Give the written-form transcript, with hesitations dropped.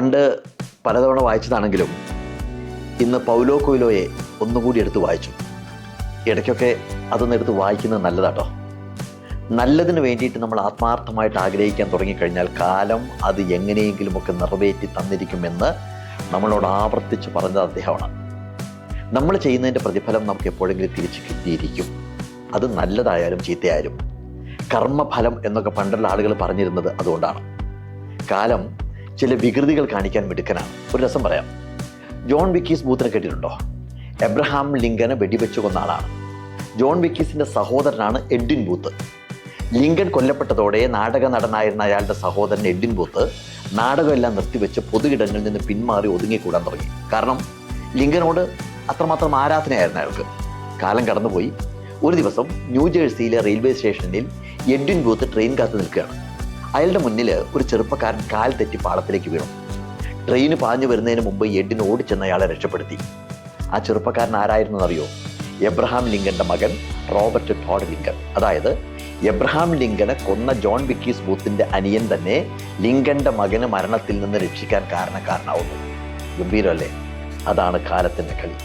പണ്ട് പലതവണ വായിച്ചതാണെങ്കിലും ഇന്ന് പൗലോ കൊയ്ലോയെ ഒന്നുകൂടി എടുത്ത് വായിച്ചു. ഇടയ്ക്കൊക്കെ അതൊന്ന് എടുത്ത് വായിക്കുന്നത് നല്ലതാട്ടോ. നല്ലതിന് വേണ്ടിയിട്ട് നമ്മൾ ആത്മാർത്ഥമായിട്ട് ആഗ്രഹിക്കാൻ തുടങ്ങിക്കഴിഞ്ഞാൽ കാലം അത് എങ്ങനെയെങ്കിലുമൊക്കെ നിറവേറ്റി തന്നിരിക്കുമെന്ന് നമ്മളോട് ആവർത്തിച്ച് പറഞ്ഞത് അദ്ദേഹമാണ്. നമ്മൾ ചെയ്യുന്നതിൻ്റെ പ്രതിഫലം നമുക്ക് എപ്പോഴെങ്കിലും തിരിച്ച് കിട്ടിയിരിക്കും. അത് നല്ലതായാലും ചീത്തയായാലും. കർമ്മഫലം എന്നൊക്കെ പണ്ടുള്ള ആളുകൾ പറഞ്ഞിരുന്നത് അതുകൊണ്ടാണ്. കാലം ചില വികൃതികൾ കാണിക്കാൻ മിടുക്കനാണ്. ഒരു രസം പറയാം. ജോൺ വിക്കീസ് ബൂത്തിനെ കേട്ടിട്ടുണ്ടോ? എബ്രഹാം ലിങ്കനെ വെടിവെച്ചു കൊന്ന ആളാണ്. ജോൺ വിക്കീസിൻ്റെ സഹോദരനാണ് എഡ്വിൻ ബൂത്ത്. ലിങ്കൻ കൊല്ലപ്പെട്ടതോടെ നാടക നടനായിരുന്ന അയാളുടെ സഹോദരൻ എഡ്വിൻ ബൂത്ത് നാടകമെല്ലാം നിർത്തിവെച്ച് പൊതുയിടങ്ങളിൽ നിന്ന് പിന്മാറി ഒതുങ്ങിക്കൂടാൻ തുടങ്ങി. കാരണം ലിങ്കനോട് അത്രമാത്രം ആരാധനയായിരുന്നു അയാൾക്ക്. കാലം കടന്നുപോയി. ഒരു ദിവസം ന്യൂജേഴ്സിയിലെ റെയിൽവേ സ്റ്റേഷനിൽ എഡ്വിൻ ബൂത്ത് ട്രെയിൻ കാത്ത് നിൽക്കുകയാണ്. അയാളുടെ മുന്നിൽ ഒരു ചെറുപ്പക്കാരൻ കാൽ തെറ്റി പാളത്തിലേക്ക് വീണു. ട്രെയിന് പാഞ്ഞു വരുന്നതിന് മുമ്പ് എഡ്വിൻ ഓടിച്ചെന്ന് അയാളെ രക്ഷപ്പെടുത്തി. ആ ചെറുപ്പക്കാരൻ ആരായിരുന്നെന്നറിയോ? എബ്രഹാം ലിങ്കന്റെ മകൻ റോബർട്ട് ടോഡ് ലിങ്കൻ. അതായത് എബ്രഹാം ലിങ്കനെ കൊന്ന ജോൺ വിക്കീസ് ബൂത്തിന്റെ അനിയൻ തന്നെ ലിങ്കന്റെ മകന് മരണത്തിൽ നിന്ന് രക്ഷിക്കാൻ കാരണക്കാരനാവുന്നു. ഗംഭീരമല്ലേ? അതാണ് കാലത്തിന്റെ കളി.